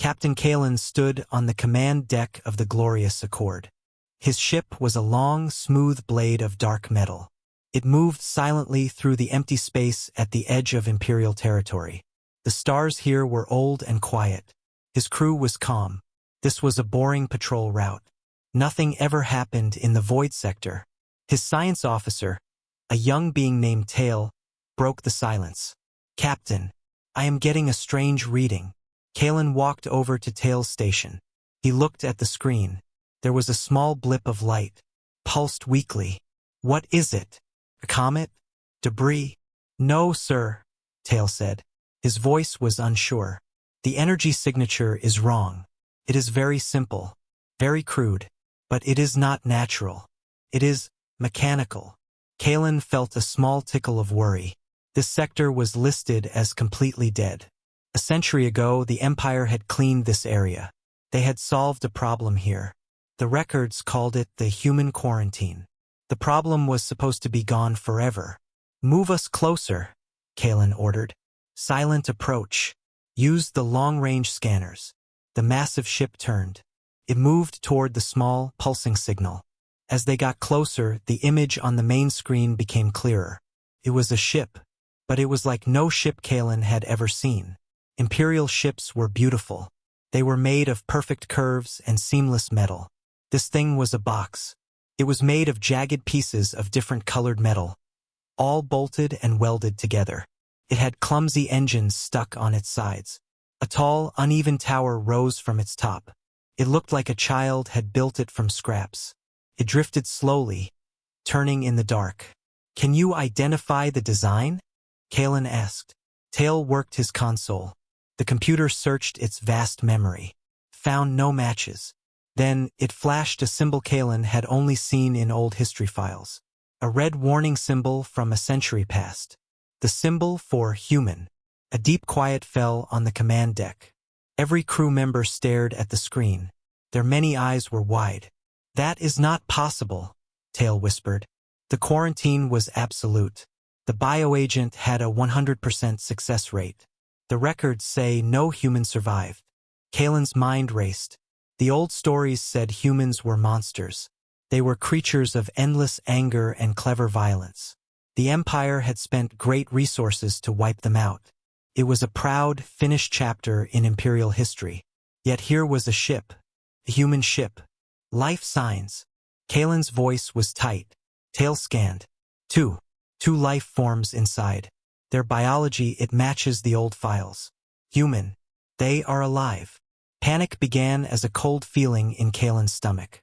Captain Kalen stood on the command deck of the glorious Accord. His ship was a long, smooth blade of dark metal. It moved silently through the empty space at the edge of Imperial territory. The stars here were old and quiet. His crew was calm. This was a boring patrol route. Nothing ever happened in the void sector. His science officer, a young being named Tail, broke the silence. "Captain, I am getting a strange reading." Kalen walked over to Tail's station. He looked at the screen. There was a small blip of light, pulsed weakly. "What is it? A comet? Debris?" "No, sir," Tail said. His voice was unsure. "The energy signature is wrong. It is very simple, very crude, but it is not natural. It is mechanical." Kalen felt a small tickle of worry. This sector was listed as completely dead. A century ago, the Empire had cleaned this area. They had solved a problem here. The records called it the human quarantine. The problem was supposed to be gone forever. "Move us closer," Kalen ordered. "Silent approach. Use the long-range scanners." The massive ship turned. It moved toward the small, pulsing signal. As they got closer, the image on the main screen became clearer. It was a ship, but it was like no ship Kalen had ever seen. Imperial ships were beautiful. They were made of perfect curves and seamless metal. This thing was a box. It was made of jagged pieces of different colored metal, all bolted and welded together. It had clumsy engines stuck on its sides. A tall, uneven tower rose from its top. It looked like a child had built it from scraps. It drifted slowly, turning in the dark. "Can you identify the design?" Kalen asked. Tail worked his console. The computer searched its vast memory, found no matches. Then it flashed a symbol Kalen had only seen in old history files. A red warning symbol from a century past. The symbol for human. A deep quiet fell on the command deck. Every crew member stared at the screen. Their many eyes were wide. "That is not possible," Tail whispered. The quarantine was absolute. The bioagent had a 100% success rate. The records say no human survived. Kalen's mind raced. The old stories said humans were monsters. They were creatures of endless anger and clever violence. The Empire had spent great resources to wipe them out. It was a proud, finished chapter in Imperial history. Yet here was a ship. A human ship. Life signs. Kalen's voice was tight. Tail scanned. Two life forms inside. Their biology, it matches the old files. Human. They are alive. Panic began as a cold feeling in Kalen's stomach.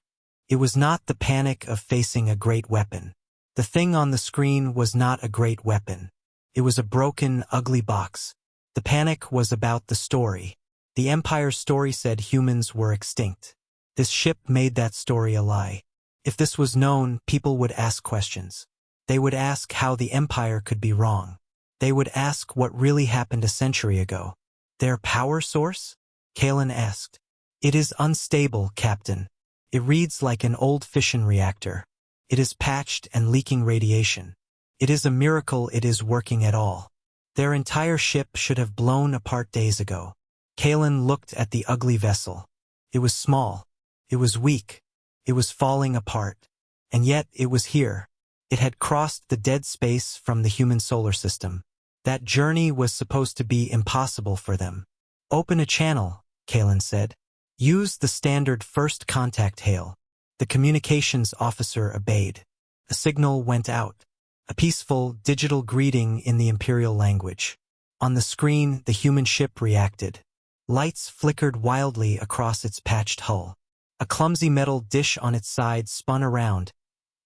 It was not the panic of facing a great weapon. The thing on the screen was not a great weapon. It was a broken, ugly box. The panic was about the story. The Empire's story said humans were extinct. This ship made that story a lie. If this was known, people would ask questions. They would ask how the Empire could be wrong. They would ask what really happened a century ago. "Their power source?" Kalen asked. "It is unstable, Captain. It reads like an old fission reactor. It is patched and leaking radiation. It is a miracle it is working at all. Their entire ship should have blown apart days ago." Kalen looked at the ugly vessel. It was small. It was weak. It was falling apart. And yet it was here. It had crossed the dead space from the human solar system. That journey was supposed to be impossible for them. "Open a channel," Kalen said. "Use the standard first contact hail." The communications officer obeyed. A signal went out. A peaceful, digital greeting in the Imperial language. On the screen, the human ship reacted. Lights flickered wildly across its patched hull. A clumsy metal dish on its side spun around,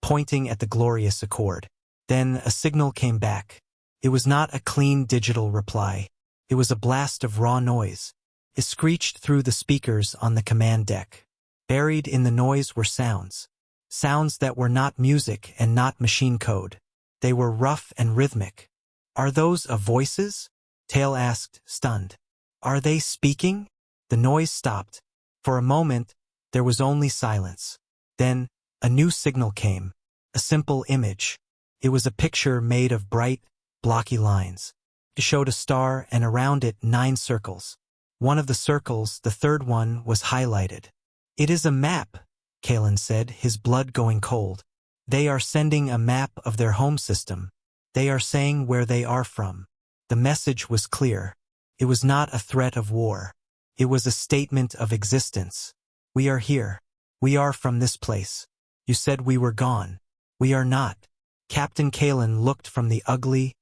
pointing at the glorious Accord. Then a signal came back. It was not a clean digital reply. It was a blast of raw noise. It screeched through the speakers on the command deck. Buried in the noise were sounds. Sounds that were not music and not machine code. They were rough and rhythmic. "Are those voices?" Tail asked, stunned. "Are they speaking?" The noise stopped. For a moment, there was only silence. Then, a new signal came. A simple image. It was a picture made of bright, blocky lines. It showed a star and around it 9 circles. One of the circles, the third one, was highlighted. "It is a map," Kalen said, his blood going cold. "They are sending a map of their home system. They are saying where they are from." The message was clear. It was not a threat of war. It was a statement of existence. "We are here. We are from this place. You said we were gone. We are not." Captain Kalen looked from the ugly,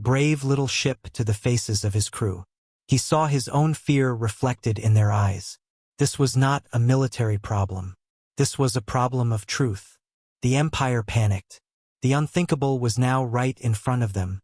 brave little ship to the faces of his crew. He saw his own fear reflected in their eyes. This was not a military problem. This was a problem of truth. The Empire panicked. The unthinkable was now right in front of them,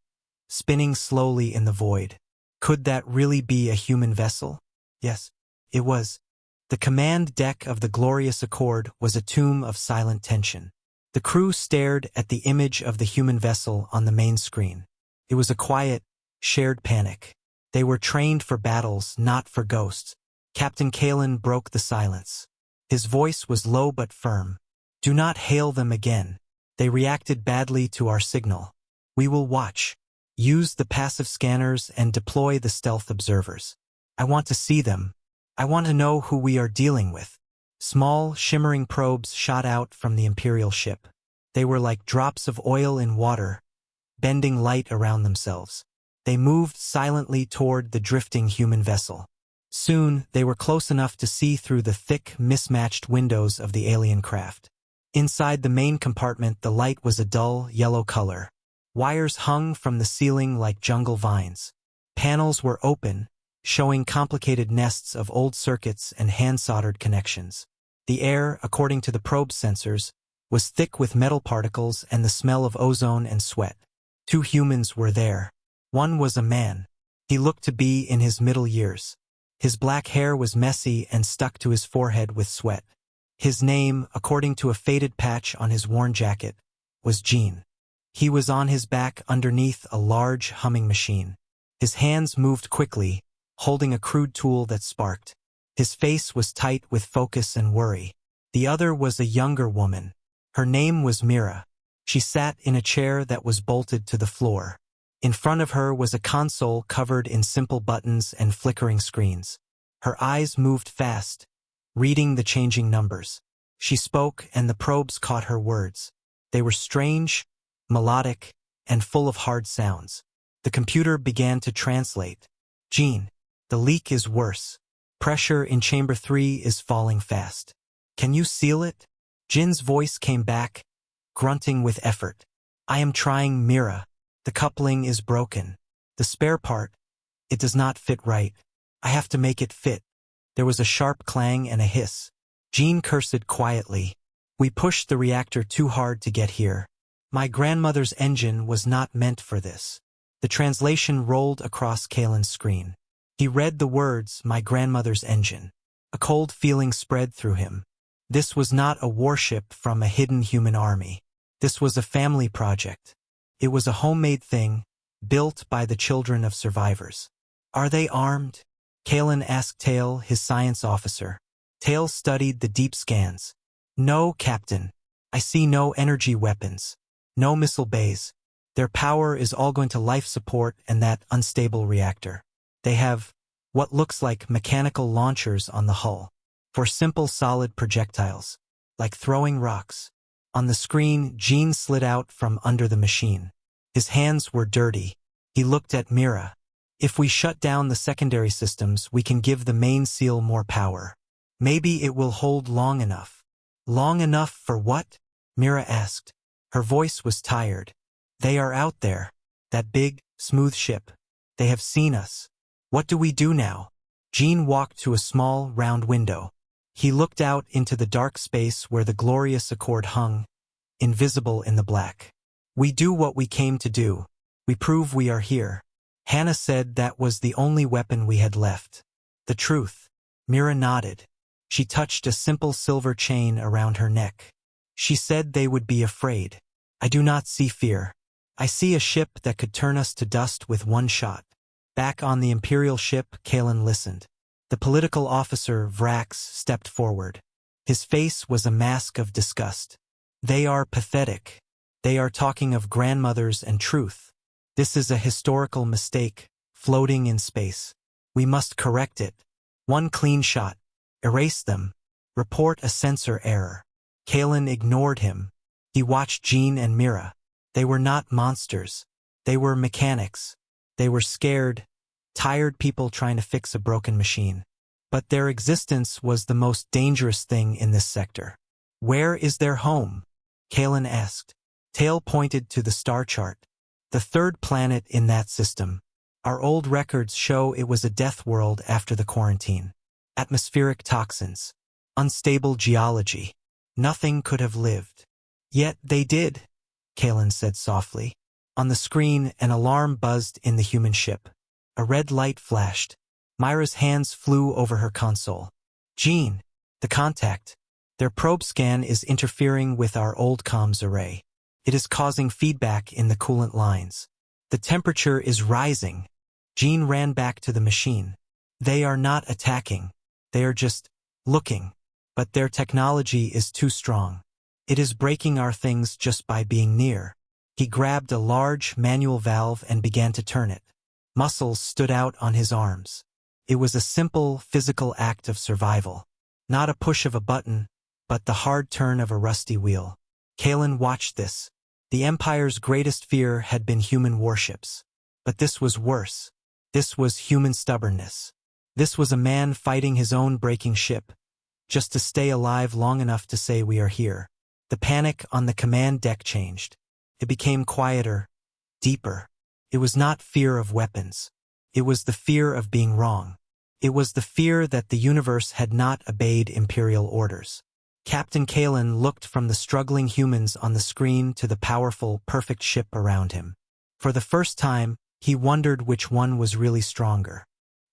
spinning slowly in the void. Could that really be a human vessel? Yes, it was. The command deck of the Glorious Accord was a tomb of silent tension. The crew stared at the image of the human vessel on the main screen. It was a quiet, shared panic. They were trained for battles, not for ghosts. Captain Kalen broke the silence. His voice was low but firm. "Do not hail them again. They reacted badly to our signal. We will watch. Use the passive scanners and deploy the stealth observers. I want to see them. I want to know who we are dealing with." Small, shimmering probes shot out from the Imperial ship. They were like drops of oil in water, bending light around themselves. They moved silently toward the drifting human vessel. Soon, they were close enough to see through the thick, mismatched windows of the alien craft. Inside the main compartment, the light was a dull, yellow color. Wires hung from the ceiling like jungle vines. Panels were open, showing complicated nests of old circuits and hand-soldered connections. The air, according to the probe sensors, was thick with metal particles and the smell of ozone and sweat. 2 humans were there. One was a man. He looked to be in his middle years. His black hair was messy and stuck to his forehead with sweat. His name, according to a faded patch on his worn jacket, was Gene. He was on his back underneath a large, humming machine. His hands moved quickly, holding a crude tool that sparked. His face was tight with focus and worry. The other was a younger woman. Her name was Mira. She sat in a chair that was bolted to the floor. In front of her was a console covered in simple buttons and flickering screens. Her eyes moved fast, reading the changing numbers. She spoke, and the probes caught her words. They were strange, melodic, and full of hard sounds. The computer began to translate. "Gene, the leak is worse. Pressure in chamber 3 is falling fast. Can you seal it?" Jin's voice came back, grunting with effort. "I am trying, Mira. The coupling is broken. The spare part, it does not fit right. I have to make it fit." There was a sharp clang and a hiss. Gene cursed quietly. "We pushed the reactor too hard to get here. My grandmother's engine was not meant for this." The translation rolled across Kalen's screen. He read the words, "my grandmother's engine." A cold feeling spread through him. This was not a warship from a hidden human army. This was a family project. It was a homemade thing, built by the children of survivors. "Are they armed?" Kalen asked Tail, his science officer. Tail studied the deep scans. "No, Captain. I see no energy weapons. No missile bays. Their power is all going to life support and that unstable reactor. They have what looks like mechanical launchers on the hull, for simple solid projectiles, like throwing rocks." On the screen, Gene slid out from under the machine. His hands were dirty. He looked at Mira. "If we shut down the secondary systems, we can give the main seal more power. Maybe it will hold long enough." "Long enough for what?" Mira asked. Her voice was tired. "They are out there. That big, smooth ship. They have seen us. What do we do now?" Gene walked to a small, round window. He looked out into the dark space where the Glorious Accord hung, invisible in the black. "We do what we came to do. We prove we are here." Hannah said that was the only weapon we had left. "The truth." Mira nodded. She touched a simple silver chain around her neck. She said they would be afraid. "I do not see fear. I see a ship that could turn us to dust with one shot." Back on the Imperial ship, Kalen listened. The political officer, Vrax, stepped forward. His face was a mask of disgust. "They are pathetic. They are talking of grandmothers and truth. This is a historical mistake, floating in space. We must correct it." One clean shot. Erase them. Report a sensor error. Kalen ignored him. He watched Jean and Mira. They were not monsters. They were mechanics. They were scared, tired people trying to fix a broken machine. But their existence was the most dangerous thing in this sector. Where is their home? Kalen asked. Tail pointed to the star chart. The third planet in that system. Our old records show it was a death world after the quarantine. Atmospheric toxins. Unstable geology. Nothing could have lived. Yet they did, Kalen said softly. On the screen, an alarm buzzed in the human ship. A red light flashed. Myra's hands flew over her console. Jean, the contact. Their probe scan is interfering with our old comms array. It is causing feedback in the coolant lines. The temperature is rising. Jean ran back to the machine. They are not attacking. They are just looking. But their technology is too strong. It is breaking our things just by being near. He grabbed a large manual valve and began to turn it. Muscles stood out on his arms. It was a simple physical act of survival. Not a push of a button, but the hard turn of a rusty wheel. Kalen watched this. The Empire's greatest fear had been human warships. But this was worse. This was human stubbornness. This was a man fighting his own breaking ship, just to stay alive long enough to say we are here. The panic on the command deck changed. It became quieter, deeper. It was not fear of weapons. It was the fear of being wrong. It was the fear that the universe had not obeyed Imperial orders. Captain Kalen looked from the struggling humans on the screen to the powerful, perfect ship around him. For the first time, he wondered which one was really stronger.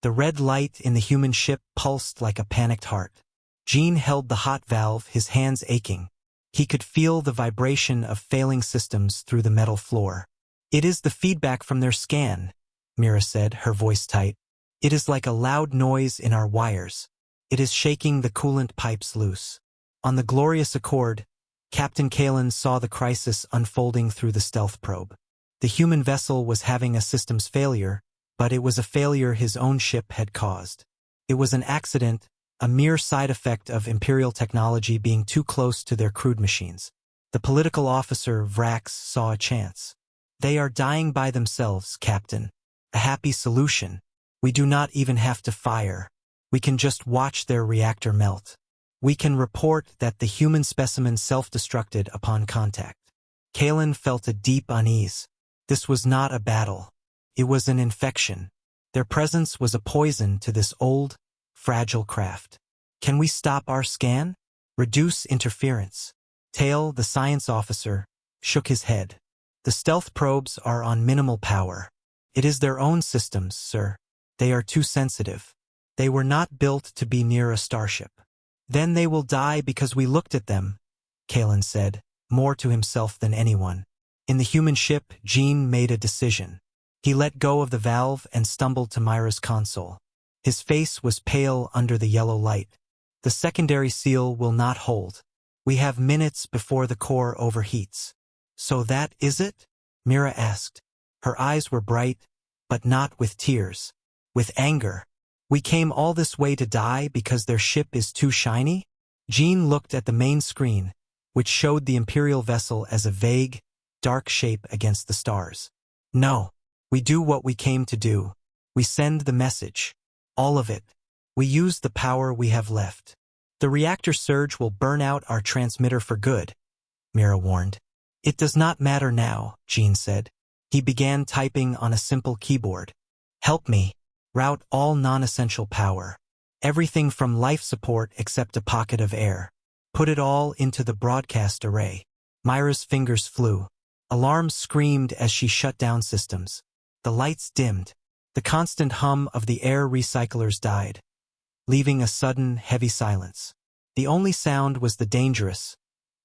The red light in the human ship pulsed like a panicked heart. Jean held the hot valve, his hands aching. He could feel the vibration of failing systems through the metal floor. It is the feedback from their scan, Mira said, her voice tight. It is like a loud noise in our wires. It is shaking the coolant pipes loose. On the glorious Accord, Captain Kalen saw the crisis unfolding through the stealth probe. The human vessel was having a systems failure, but it was a failure his own ship had caused. It was an accident, a mere side effect of Imperial technology being too close to their crude machines. The political officer, Vrax, saw a chance. They are dying by themselves, Captain. A happy solution. We do not even have to fire. We can just watch their reactor melt. We can report that the human specimen self-destructed upon contact. Kalen felt a deep unease. This was not a battle. It was an infection. Their presence was a poison to this old, fragile craft. Can we stop our scan? Reduce interference. Tail, the science officer, shook his head. The stealth probes are on minimal power. It is their own systems, sir. They are too sensitive. They were not built to be near a starship. Then they will die because we looked at them, Kalen said, more to himself than anyone. In the human ship, Jean made a decision. He let go of the valve and stumbled to Myra's console. His face was pale under the yellow light. The secondary seal will not hold. We have minutes before the core overheats. So that is it? Mira asked. Her eyes were bright, but not with tears. With anger. We came all this way to die because their ship is too shiny? Jean looked at the main screen, which showed the Imperial vessel as a vague, dark shape against the stars. No. We do what we came to do. We send the message. All of it. We use the power we have left. The reactor surge will burn out our transmitter for good, Mira warned. It does not matter now, Jean said. He began typing on a simple keyboard. Help me. Route all non-essential power. Everything from life support except a pocket of air. Put it all into the broadcast array. Myra's fingers flew. Alarms screamed as she shut down systems. The lights dimmed. The constant hum of the air recyclers died, leaving a sudden, heavy silence. The only sound was the dangerous,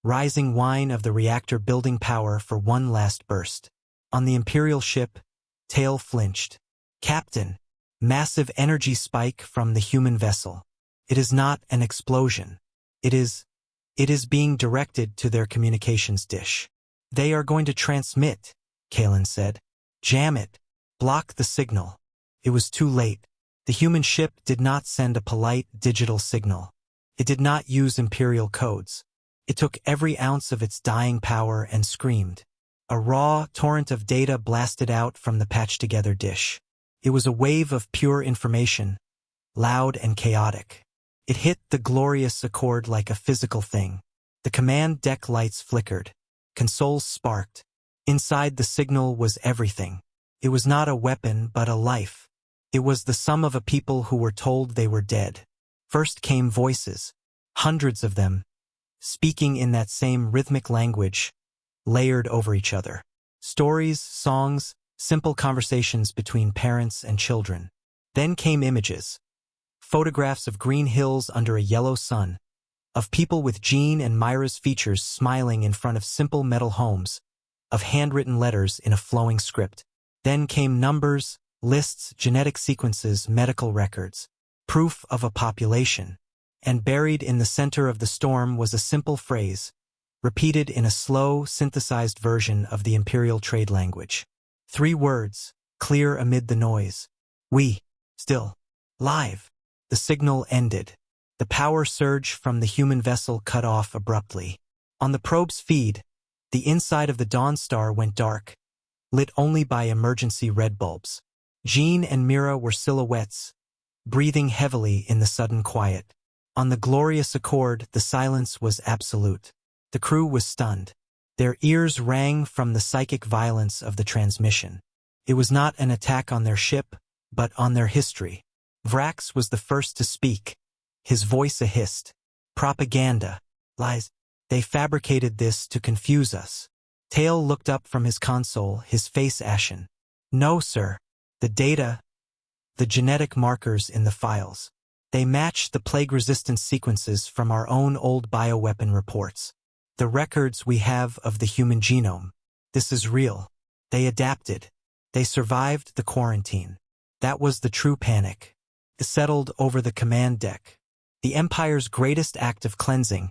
rising whine of the reactor building power for one last burst. On the Imperial ship, Tail flinched. Captain, massive energy spike from the human vessel. It is not an explosion. It is being directed to their communications dish. They are going to transmit, Kalen said. Jam it. Block the signal. It was too late. The human ship did not send a polite digital signal. It did not use imperial codes. It took every ounce of its dying power and screamed. A raw torrent of data blasted out from the patched-together dish. It was a wave of pure information, loud and chaotic. It hit the glorious Accord like a physical thing. The command deck lights flickered. Consoles sparked. Inside the signal was everything. It was not a weapon but a life. It was the sum of a people who were told they were dead. First came voices, hundreds of them, speaking in that same rhythmic language, layered over each other. Stories, songs, simple conversations between parents and children. Then came images. Photographs of green hills under a yellow sun, of people with Jean and Myra's features smiling in front of simple metal homes, of handwritten letters in a flowing script. Then came numbers, lists, genetic sequences, medical records, proof of a population. And buried in the center of the storm was a simple phrase, repeated in a slow, synthesized version of the imperial trade language. 3 words, clear amid the noise. We, still, live. The signal ended. The power surge from the human vessel cut off abruptly. On the probe's feed, the inside of the Dawn Star went dark, lit only by emergency red bulbs. Jean and Mira were silhouettes, breathing heavily in the sudden quiet. On the glorious Accord, the silence was absolute. The crew was stunned. Their ears rang from the psychic violence of the transmission. It was not an attack on their ship, but on their history. Vrax was the first to speak, his voice a hissed. Propaganda. Lies. They fabricated this to confuse us. Tail looked up from his console, his face ashen. No, sir. The data, the genetic markers in the files. They match the plague-resistant sequences from our own old bioweapon reports. The records we have of the human genome. This is real. They adapted. They survived the quarantine. That was the true panic. It settled over the command deck. The Empire's greatest act of cleansing,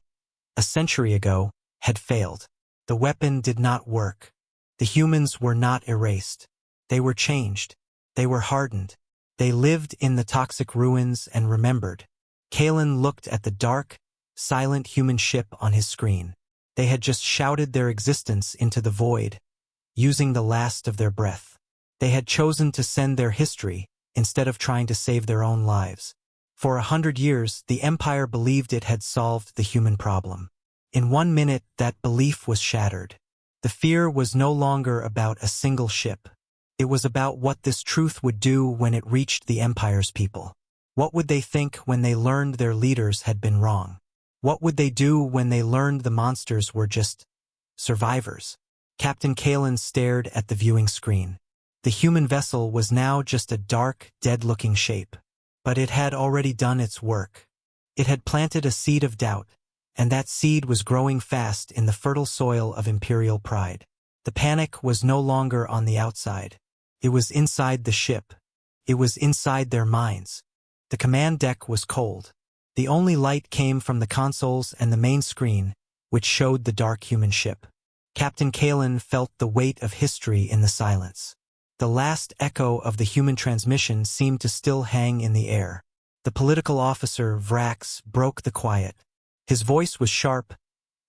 a century ago, had failed. The weapon did not work. The humans were not erased. They were changed. They were hardened. They lived in the toxic ruins and remembered. Kalen looked at the dark, silent human ship on his screen. They had just shouted their existence into the void, using the last of their breath. They had chosen to send their history instead of trying to save their own lives. For 100 years, the Empire believed it had solved the human problem. In 1 minute, that belief was shattered. The fear was no longer about a single ship. It was about what this truth would do when it reached the Empire's people. What would they think when they learned their leaders had been wrong? What would they do when they learned the monsters were just survivors? Captain Kalen stared at the viewing screen. The human vessel was now just a dark, dead-looking shape. But it had already done its work. It had planted a seed of doubt, and that seed was growing fast in the fertile soil of imperial pride. The panic was no longer on the outside. It was inside the ship. It was inside their minds. The command deck was cold. The only light came from the consoles and the main screen, which showed the dark human ship. Captain Kalen felt the weight of history in the silence. The last echo of the human transmission seemed to still hang in the air. The political officer, Vrax, broke the quiet. His voice was sharp,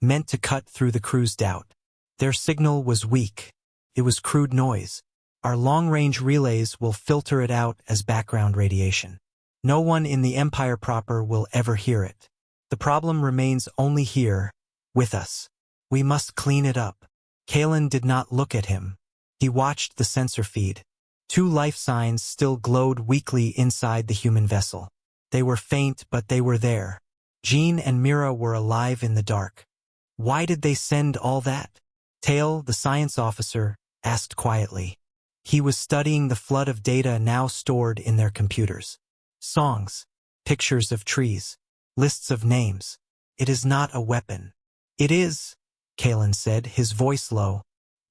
meant to cut through the crew's doubt. Their signal was weak. It was crude noise. Our long-range relays will filter it out as background radiation. No one in the Empire proper will ever hear it. The problem remains only here, with us. We must clean it up. Kalen did not look at him. He watched the sensor feed. 2 life signs still glowed weakly inside the human vessel. They were faint, but they were there. Jean and Mira were alive in the dark. Why did they send all that? Tail, the science officer, asked quietly. He was studying the flood of data now stored in their computers. Songs, pictures of trees, lists of names. It is not a weapon. It is, Kalen said, his voice low.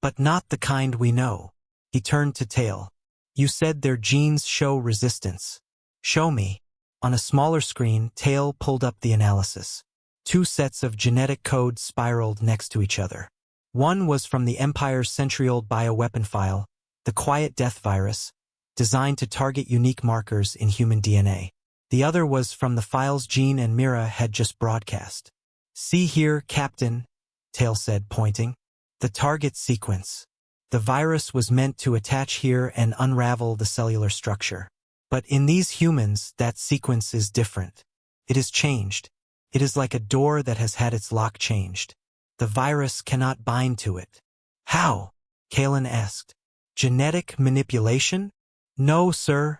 But not the kind we know. He turned to Tail. You said their genes show resistance. Show me. On a smaller screen, Tail pulled up the analysis. 2 sets of genetic codes spiraled next to each other. One was from the Empire's century-old bioweapon file, the Quiet Death virus, designed to target unique markers in human DNA. The other was from the files Jean and Mira had just broadcast. "See here, Captain," Tail said, pointing. "The target sequence. The virus was meant to attach here and unravel the cellular structure. But in these humans, that sequence is different. It is changed. It is like a door that has had its lock changed. The virus cannot bind to it." "How?" Kalen asked. "Genetic manipulation?" "No, sir,"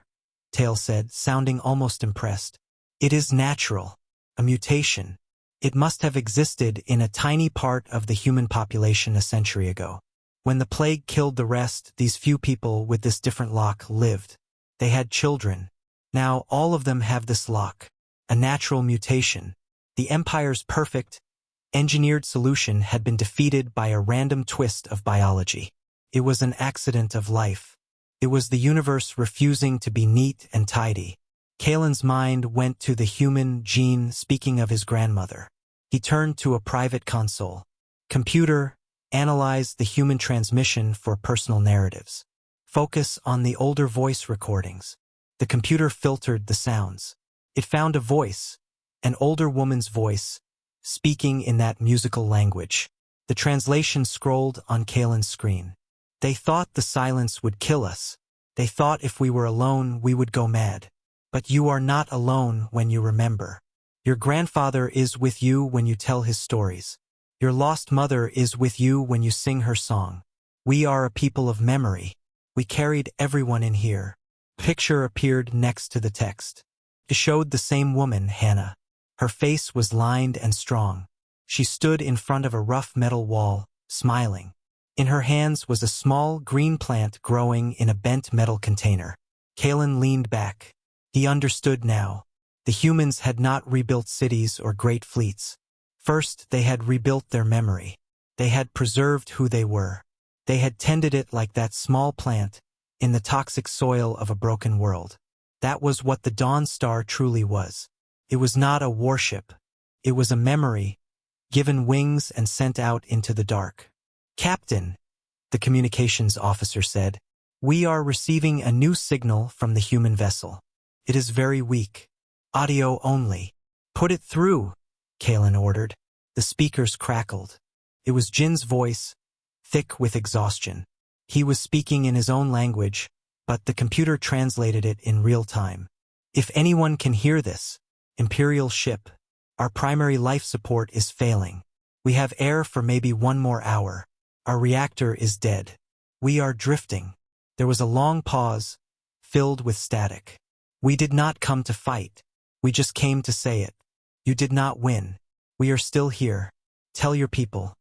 Tail said, sounding almost impressed. "It is natural. A mutation. It must have existed in a tiny part of the human population a century ago. When the plague killed the rest, these few people with this different lock lived. They had children. Now all of them have this lock. A natural mutation. The Empire's perfect, engineered solution had been defeated by a random twist of biology. It was an accident of life. It was the universe refusing to be neat and tidy. Kalen's mind went to the human Jean speaking of his grandmother. He turned to a private console. "Computer, analyze the human transmission for personal narratives. Focus on the older voice recordings." The computer filtered the sounds. It found a voice, an older woman's voice, speaking in that musical language. The translation scrolled on Kalen's screen. "They thought the silence would kill us. They thought if we were alone we would go mad. But you are not alone when you remember. Your grandfather is with you when you tell his stories. Your lost mother is with you when you sing her song. We are a people of memory. We carried everyone in here." Picture appeared next to the text. It showed the same woman, Hannah. Her face was lined and strong. She stood in front of a rough metal wall, smiling. In her hands was a small green plant growing in a bent metal container. Kalen leaned back. He understood now. The humans had not rebuilt cities or great fleets. First, they had rebuilt their memory. They had preserved who they were. They had tended it like that small plant in the toxic soil of a broken world. That was what the Dawn Star truly was. It was not a warship. It was a memory, given wings and sent out into the dark. "Captain," the communications officer said, "we are receiving a new signal from the human vessel. It is very weak. Audio only." "Put it through," Kalen ordered. The speakers crackled. It was Jin's voice, thick with exhaustion. He was speaking in his own language, but the computer translated it in real time. "If anyone can hear this, Imperial ship, our primary life support is failing. We have air for maybe 1 more hour. Our reactor is dead. We are drifting." There was a long pause, filled with static. "We did not come to fight. We just came to say it. You did not win. We are still here. Tell your people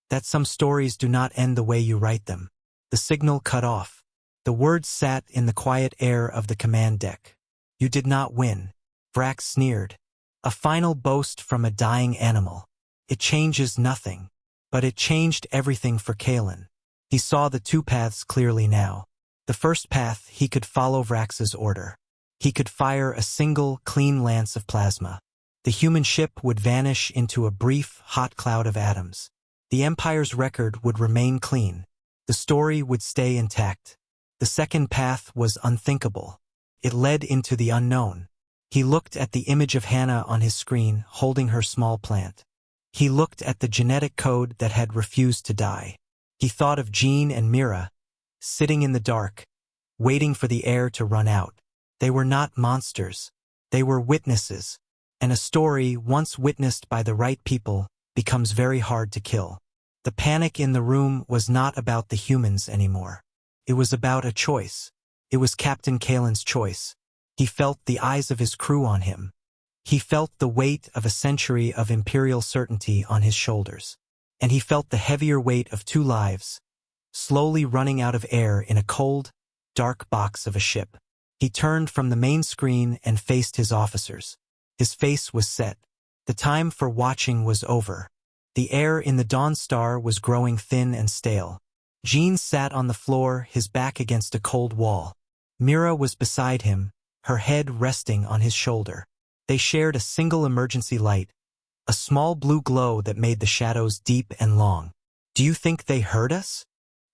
that some stories do not end the way you write them." The signal cut off. The words sat in the quiet air of the command deck. "You did not win," Vrax sneered. "A final boast from a dying animal. It changes nothing." But it changed everything for Kalen. He saw the 2 paths clearly now. The first path, he could follow Vrax's order. He could fire a single, clean lance of plasma. The human ship would vanish into a brief, hot cloud of atoms. The Empire's record would remain clean. The story would stay intact. The second path was unthinkable. It led into the unknown. He looked at the image of Hannah on his screen, holding her small plant. He looked at the genetic code that had refused to die. He thought of Jean and Mira, sitting in the dark, waiting for the air to run out. They were not monsters. They were witnesses. And a story, once witnessed by the right people, becomes very hard to kill. The panic in the room was not about the humans anymore. It was about a choice. It was Captain Kalen's choice. He felt the eyes of his crew on him. He felt the weight of a century of Imperial certainty on his shoulders. And he felt the heavier weight of 2 lives, slowly running out of air in a cold, dark box of a ship. He turned from the main screen and faced his officers. His face was set. The time for watching was over. The air in the Dawn Star was growing thin and stale. Jean sat on the floor, his back against a cold wall. Mira was beside him, her head resting on his shoulder. They shared a single emergency light, a small blue glow that made the shadows deep and long. "Do you think they heard us?"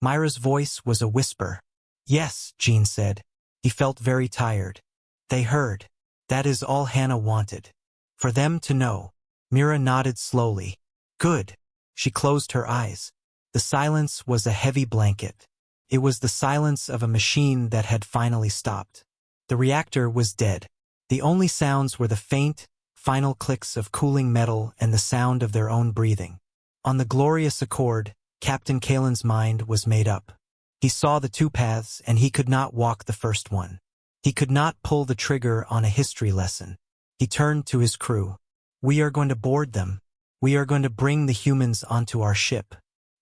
Myra's voice was a whisper. "Yes," Jean said. He felt very tired. They heard. That is all Hannah wanted. For them to know. Mira nodded slowly. Good. She closed her eyes. The silence was a heavy blanket. It was the silence of a machine that had finally stopped. The reactor was dead. The only sounds were the faint, final clicks of cooling metal and the sound of their own breathing. On the glorious Accord, Captain Kalen's mind was made up. He saw the two paths and he could not walk the first one. He could not pull the trigger on a history lesson. He turned to his crew. We are going to board them. We are going to bring the humans onto our ship.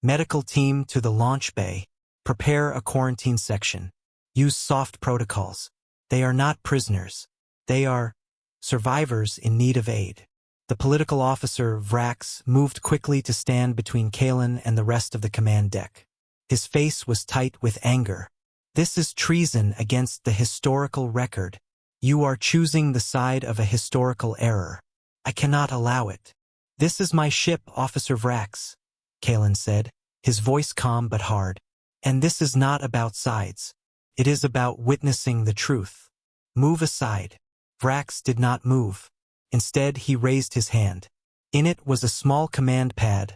Medical team to the launch bay. Prepare a quarantine section. Use soft protocols. They are not prisoners. They are survivors in need of aid. The political officer, Vrax, moved quickly to stand between Kalen and the rest of the command deck. His face was tight with anger. This is treason against the historical record. You are choosing the side of a historical error. I cannot allow it. This is my ship, Officer Vrax, Kalen said, his voice calm but hard. And this is not about sides. It is about witnessing the truth. Move aside. Vrax did not move. Instead, he raised his hand. In it was a small command pad,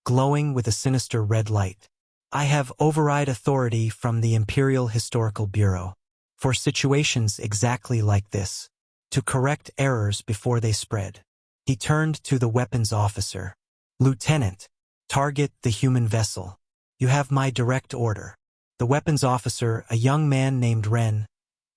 glowing with a sinister red light. I have override authority from the Imperial Historical Bureau. For situations exactly like this. To correct errors before they spread. He turned to the weapons officer. Lieutenant, target the human vessel. You have my direct order. The weapons officer, a young man named Ren,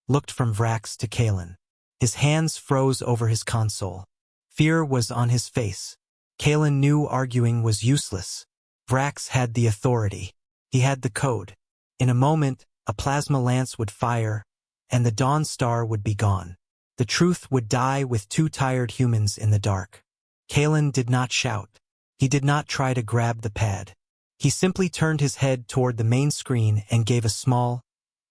looked from Vrax to Kalen. His hands froze over his console. Fear was on his face. Kalen knew arguing was useless. Vrax had the authority. He had the code. In a moment, a plasma lance would fire, and the Dawn Star would be gone. The truth would die with two tired humans in the dark. Kalen did not shout. He did not try to grab the pad. He simply turned his head toward the main screen and gave a small,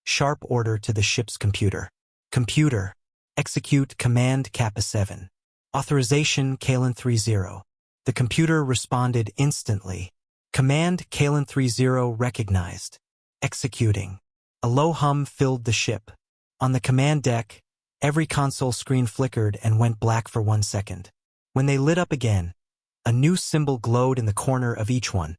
sharp order to the ship's computer. Computer, execute Command Kappa 7. Authorization Kalen 30. The computer responded instantly. Command Kalen 30 recognized. Executing. A low hum filled the ship. On the command deck, every console screen flickered and went black for 1 second. When they lit up again, a new symbol glowed in the corner of each one.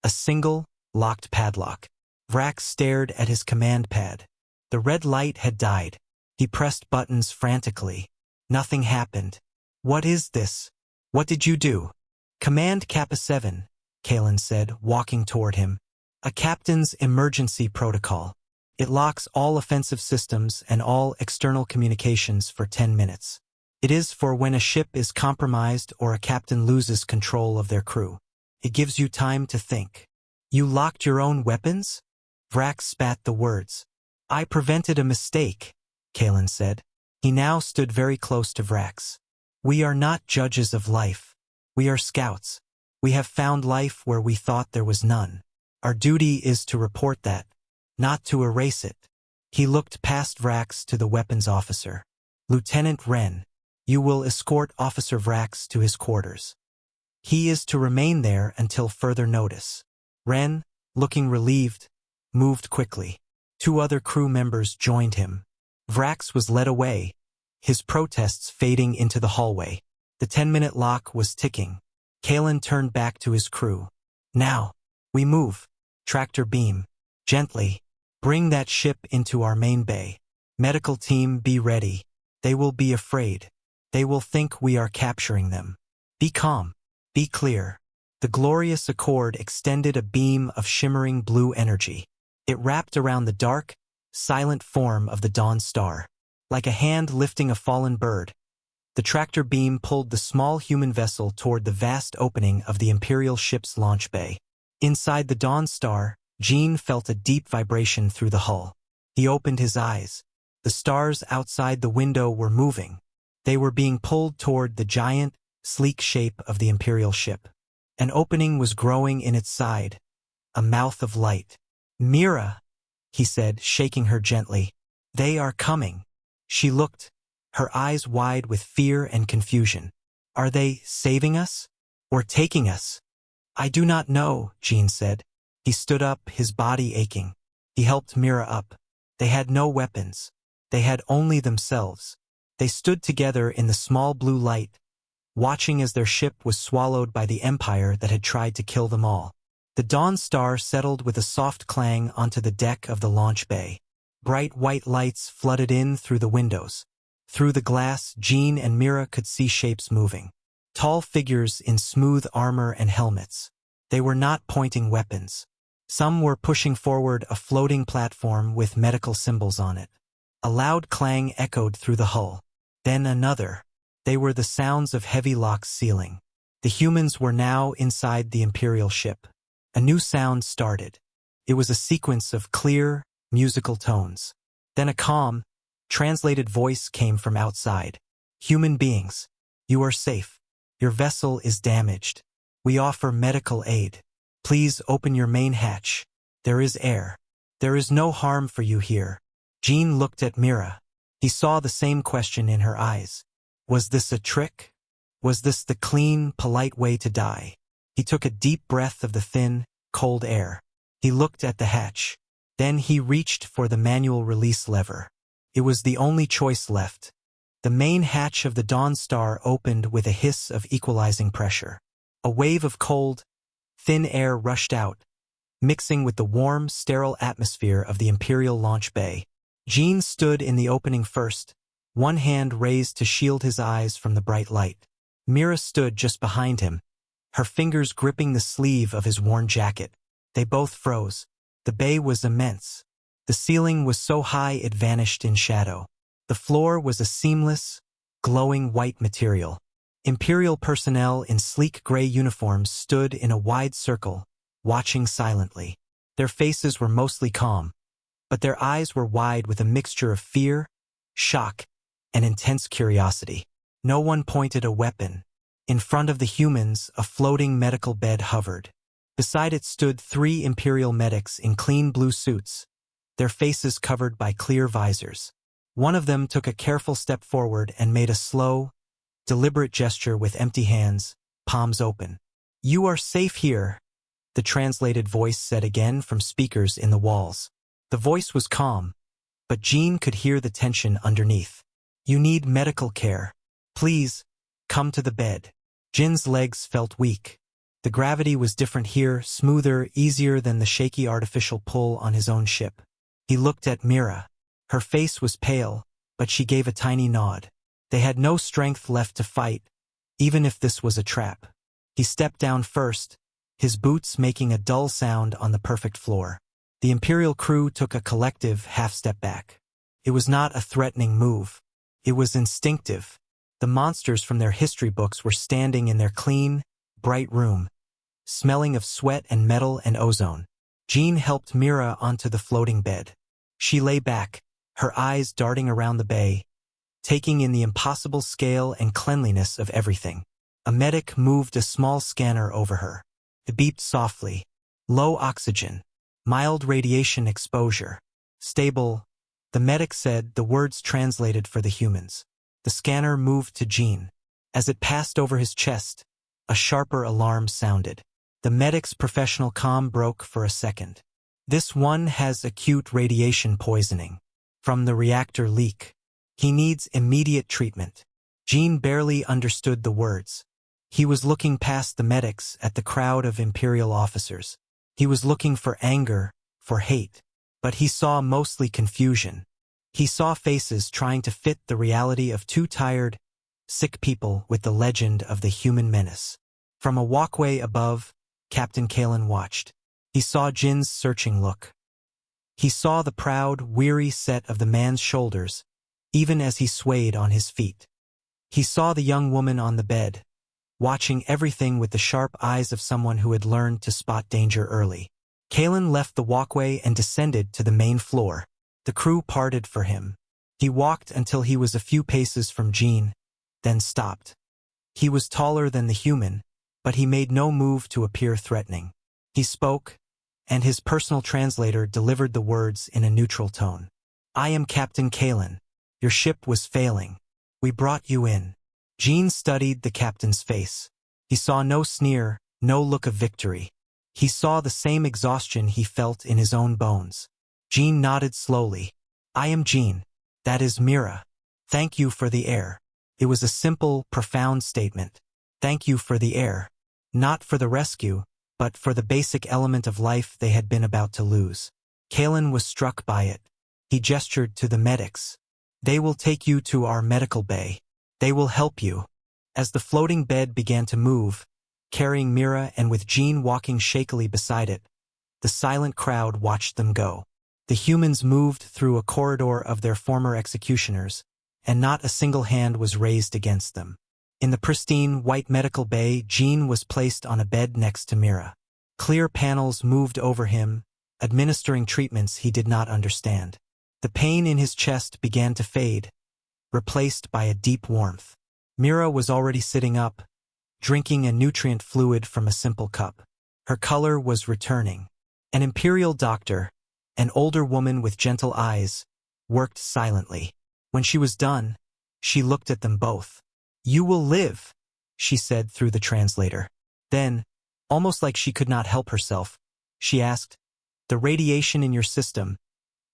A single, locked padlock. Vrax stared at his command pad. The red light had died. He pressed buttons frantically. Nothing happened. What is this? What did you do? Command Kappa 7, Kalen said, walking toward him. A captain's emergency protocol. It locks all offensive systems and all external communications for 10 minutes. It is for when a ship is compromised or a captain loses control of their crew. It gives you time to think. You locked your own weapons? Vrax spat the words. I prevented a mistake, Kalen said. He now stood very close to Vrax. We are not judges of life. We are scouts. We have found life where we thought there was none. Our duty is to report that, not to erase it. He looked past Vrax to the weapons officer. Lieutenant Ren, you will escort Officer Vrax to his quarters. He is to remain there until further notice. Ren, looking relieved, moved quickly. 2 other crew members joined him. Vrax was led away, his protests fading into the hallway. The 10-minute lock was ticking. Kalen turned back to his crew. Now, we move. Tractor beam. Gently. Bring that ship into our main bay. Medical team, be ready. They will be afraid. They will think we are capturing them. Be calm. Be clear. The glorious Accord extended a beam of shimmering blue energy. It wrapped around the dark, silent form of the Dawn Star. Like a hand lifting a fallen bird, the tractor beam pulled the small human vessel toward the vast opening of the Imperial ship's launch bay. Inside the Dawn Star, Jean felt a deep vibration through the hull. He opened his eyes. The stars outside the window were moving. They were being pulled toward the giant, sleek shape of the Imperial ship. An opening was growing in its side, a mouth of light. Mira, he said, shaking her gently. They are coming. She looked, her eyes wide with fear and confusion. Are they saving us? Or taking us? I do not know, Jean said. He stood up, his body aching. He helped Mira up. They had no weapons. They had only themselves. They stood together in the small blue light, watching as their ship was swallowed by the empire that had tried to kill them all. The Dawn Star settled with a soft clang onto the deck of the launch bay. Bright white lights flooded in through the windows. Through the glass, Jean and Mira could see shapes moving. Tall figures in smooth armor and helmets. They were not pointing weapons. Some were pushing forward a floating platform with medical symbols on it. A loud clang echoed through the hull. Then another. They were the sounds of heavy locks sealing. The humans were now inside the Imperial ship. A new sound started. It was a sequence of clear, musical tones. Then a calm, translated voice came from outside. Human beings, you are safe. Your vessel is damaged. We offer medical aid. Please open your main hatch. There is air. There is no harm for you here. Jean looked at Mira. He saw the same question in her eyes. Was this a trick? Was this the clean, polite way to die? He took a deep breath of the thin, cold air. He looked at the hatch. Then he reached for the manual release lever. It was the only choice left. The main hatch of the Dawn Star opened with a hiss of equalizing pressure. A wave of cold, thin air rushed out, mixing with the warm, sterile atmosphere of the Imperial launch bay. Jean stood in the opening first, one hand raised to shield his eyes from the bright light. Mira stood just behind him, her fingers gripping the sleeve of his worn jacket. They both froze. The bay was immense. The ceiling was so high it vanished in shadow. The floor was a seamless, glowing white material. Imperial personnel in sleek gray uniforms stood in a wide circle, watching silently. Their faces were mostly calm, but their eyes were wide with a mixture of fear, shock, and intense curiosity. No one pointed a weapon. In front of the humans, a floating medical bed hovered. Beside it stood 3 Imperial medics in clean blue suits, their faces covered by clear visors. One of them took a careful step forward and made a slow, deliberate gesture with empty hands, palms open. "You are safe here," the translated voice said again from speakers in the walls. The voice was calm, but Jean could hear the tension underneath. "You need medical care. Please, come to the bed." Jin's legs felt weak. The gravity was different here, smoother, easier than the shaky artificial pull on his own ship. He looked at Mira. Her face was pale, but she gave a tiny nod. They had no strength left to fight, even if this was a trap. He stepped down first, his boots making a dull sound on the perfect floor. The Imperial crew took a collective half-step back. It was not a threatening move. It was instinctive. The monsters from their history books were standing in their clean, bright room, smelling of sweat and metal and ozone. Jean helped Mira onto the floating bed. She lay back, her eyes darting around the bay, taking in the impossible scale and cleanliness of everything. A medic moved a small scanner over her. It beeped softly. Low oxygen. Mild radiation exposure. Stable. The medic said, the words translated for the humans. The scanner moved to Jean. As it passed over his chest, a sharper alarm sounded. The medic's professional calm broke for a second. "This one has acute radiation poisoning from the reactor leak. He needs immediate treatment." Jean barely understood the words. He was looking past the medics at the crowd of Imperial officers. He was looking for anger, for hate, but he saw mostly confusion. He saw faces trying to fit the reality of 2 tired, sick people with the legend of the human menace. From a walkway above, Captain Kalen watched. He saw Jin's searching look. He saw the proud, weary set of the man's shoulders, even as he swayed on his feet. He saw the young woman on the bed, watching everything with the sharp eyes of someone who had learned to spot danger early. Kalen left the walkway and descended to the main floor. The crew parted for him. He walked until he was a few paces from Jean, then stopped. He was taller than the human, but he made no move to appear threatening. He spoke, and his personal translator delivered the words in a neutral tone. "I am Captain Kalen. Your ship was failing. We brought you in." Jean studied the captain's face. He saw no sneer, no look of victory. He saw the same exhaustion he felt in his own bones. Jean nodded slowly. I am Jean. That is Mira. Thank you for the air. It was a simple, profound statement. Thank you for the air. Not for the rescue, but for the basic element of life they had been about to lose. Kalen was struck by it. He gestured to the medics. They will take you to our medical bay. They will help you. As the floating bed began to move, carrying Mira and with Jean walking shakily beside it, the silent crowd watched them go. The humans moved through a corridor of their former executioners, and not a single hand was raised against them. In the pristine, white medical bay, Jean was placed on a bed next to Mira. Clear panels moved over him, administering treatments he did not understand. The pain in his chest began to fade, replaced by a deep warmth. Mira was already sitting up, drinking a nutrient fluid from a simple cup. Her color was returning. An imperial doctor, an older woman with gentle eyes, worked silently. When she was done, she looked at them both. You will live, she said through the translator. Then, almost like she could not help herself, she asked, the radiation in your system,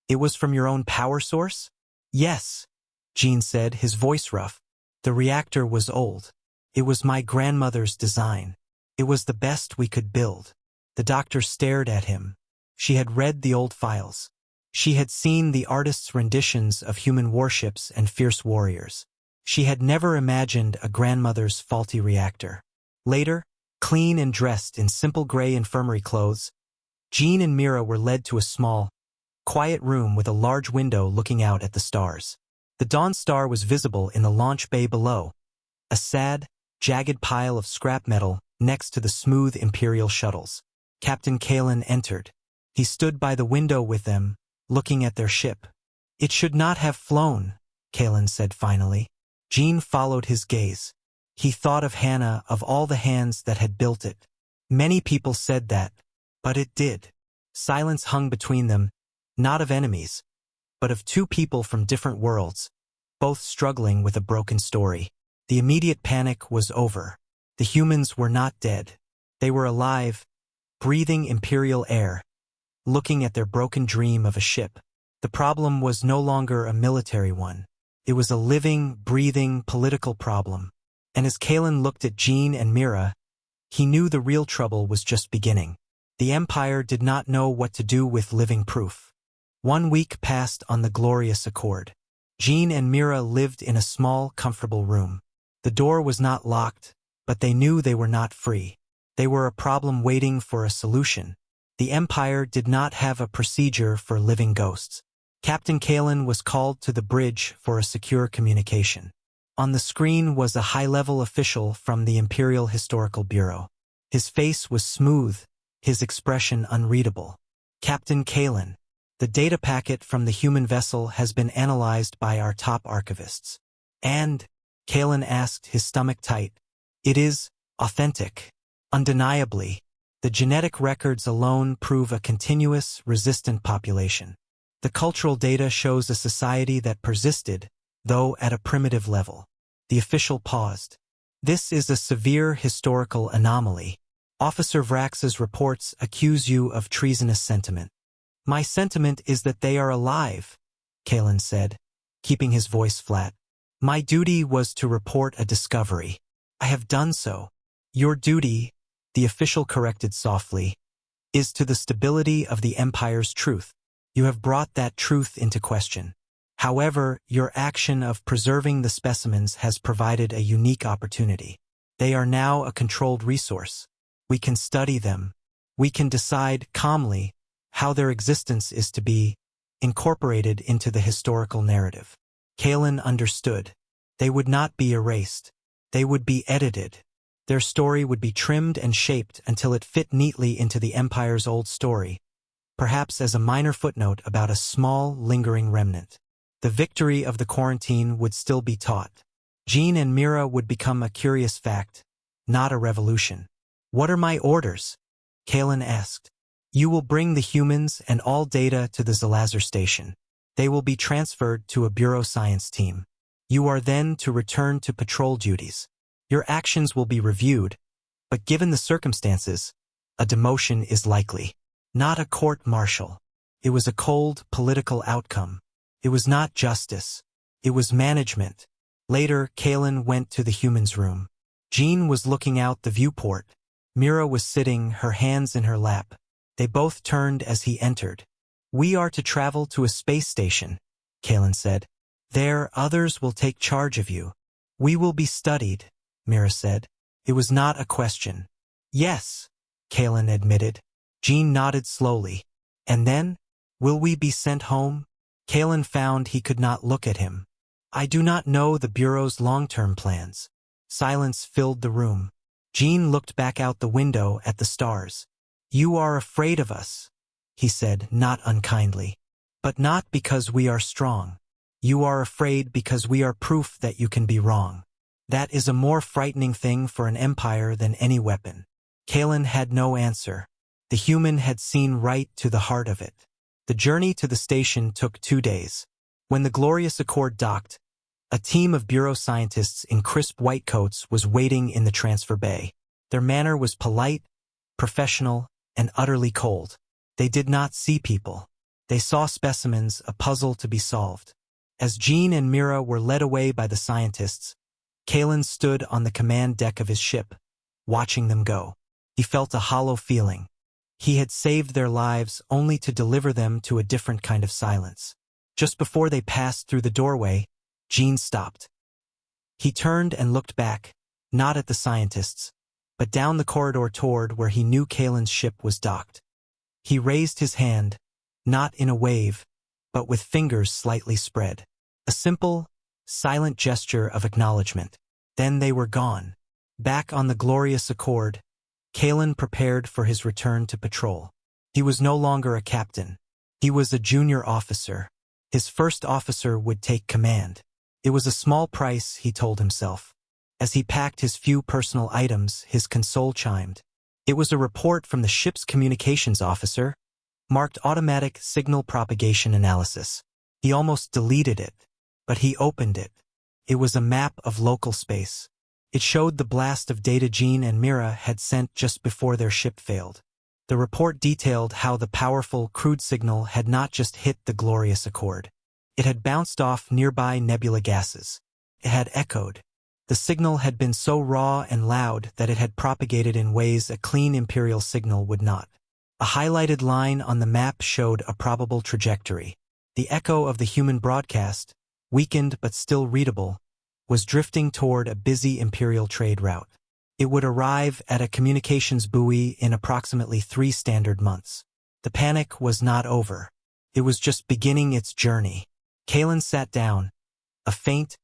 it was from your own power source? Yes, Jean said, his voice rough. The reactor was old. It was my grandmother's design. It was the best we could build. The doctor stared at him. She had read the old files. She had seen the artist's renditions of human warships and fierce warriors. She had never imagined a grandmother's faulty reactor. Later, clean and dressed in simple gray infirmary clothes, Jean and Mira were led to a small, quiet room with a large window looking out at the stars. The Dawn Star was visible in the launch bay below, a sad, jagged pile of scrap metal next to the smooth Imperial shuttles. Captain Kalen entered. He stood by the window with them, looking at their ship. It should not have flown, Kalen said finally. Jean followed his gaze. He thought of Hannah, of all the hands that had built it. Many people said that, but it did. Silence hung between them, not of enemies, but of two people from different worlds, both struggling with a broken story. The immediate panic was over. The humans were not dead. They were alive, breathing Imperial air, looking at their broken dream of a ship. The problem was no longer a military one. It was a living, breathing, political problem. And as Kalen looked at Jean and Mira, he knew the real trouble was just beginning. The Empire did not know what to do with living proof. 1 week passed on the glorious Accord. Jean and Mira lived in a small, comfortable room. The door was not locked, but they knew they were not free. They were a problem waiting for a solution. The Empire did not have a procedure for living ghosts. Captain Kalen was called to the bridge for a secure communication. On the screen was a high-level official from the Imperial Historical Bureau. His face was smooth, his expression unreadable. Captain Kalen, the data packet from the human vessel has been analyzed by our top archivists. And, Kalen asked, his stomach tight, it is authentic. Undeniably, the genetic records alone prove a continuous, resistant population. The cultural data shows a society that persisted, though at a primitive level. The official paused. This is a severe historical anomaly. Officer Vrax's reports accuse you of treasonous sentiment. My sentiment is that they are alive, Kalen said, keeping his voice flat. My duty was to report a discovery. I have done so. Your duty, the official corrected softly, is to the stability of the Empire's truth. You have brought that truth into question. However, your action of preserving the specimens has provided a unique opportunity. They are now a controlled resource. We can study them. We can decide calmly how their existence is to be incorporated into the historical narrative. Kalen understood. They would not be erased. They would be edited. Their story would be trimmed and shaped until it fit neatly into the Empire's old story, perhaps as a minor footnote about a small, lingering remnant. The victory of the quarantine would still be taught. Jean and Mira would become a curious fact, not a revolution. What are my orders? Kalen asked. You will bring the humans and all data to the Zalazar station. They will be transferred to a Bureau Science team. You are then to return to patrol duties. Your actions will be reviewed, but given the circumstances, a demotion is likely. Not a court-martial. It was a cold, political outcome. It was not justice. It was management. Later, Kalen went to the humans' room. Jean was looking out the viewport. Mira was sitting, her hands in her lap. They both turned as he entered. "We are to travel to a space station," Kalen said. "There, others will take charge of you." "We will be studied," Mira said. It was not a question. "Yes," Kalen admitted. Jean nodded slowly. "And then? Will we be sent home?" Kalen found he could not look at him. "I do not know the Bureau's long-term plans." Silence filled the room. Jean looked back out the window at the stars. "You are afraid of us," he said, not unkindly. "But not because we are strong. You are afraid because we are proof that you can be wrong. That is a more frightening thing for an empire than any weapon." Kalen had no answer. The human had seen right to the heart of it. The journey to the station took 2 days. When the Glorious Accord docked, a team of Bureau scientists in crisp white coats was waiting in the transfer bay. Their manner was polite, professional, and utterly cold. They did not see people. They saw specimens, a puzzle to be solved. As Jean and Mira were led away by the scientists, Kalen stood on the command deck of his ship, watching them go. He felt a hollow feeling. He had saved their lives only to deliver them to a different kind of silence. Just before they passed through the doorway, Jean stopped. He turned and looked back, not at the scientists, but down the corridor toward where he knew Kalen's ship was docked. He raised his hand, not in a wave, but with fingers slightly spread. A simple, silent gesture of acknowledgement. Then they were gone. Back on the Glorious Accord, Kalen prepared for his return to patrol. He was no longer a captain. He was a junior officer. His first officer would take command. It was a small price, he told himself. As he packed his few personal items, his console chimed. It was a report from the ship's communications officer, marked Automatic Signal Propagation Analysis. He almost deleted it, but he opened it. It was a map of local space. It showed the blast of data Jean and Mira had sent just before their ship failed. The report detailed how the powerful, crude signal had not just hit the Glorious Accord. It had bounced off nearby nebula gases. It had echoed. The signal had been so raw and loud that it had propagated in ways a clean Imperial signal would not. A highlighted line on the map showed a probable trajectory. The echo of the human broadcast, weakened but still readable, was drifting toward a busy Imperial trade route. It would arrive at a communications buoy in approximately 3 standard months. The panic was not over. It was just beginning its journey. Kalen sat down, a faint,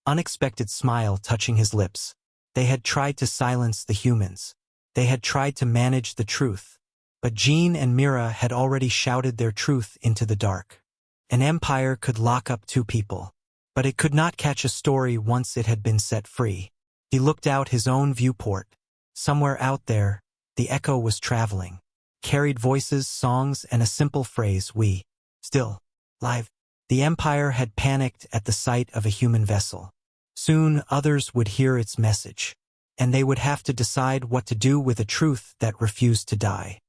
unexpected smile touching his lips. They had tried to silence the humans. They had tried to manage the truth. But Jean and Mira had already shouted their truth into the dark. An empire could lock up 2 people. But it could not catch a story once it had been set free. He looked out his own viewport. Somewhere out there, the echo was traveling. Carried voices, songs, and a simple phrase, "We still live." The Empire had panicked at the sight of a human vessel. Soon others would hear its message, and they would have to decide what to do with a truth that refused to die.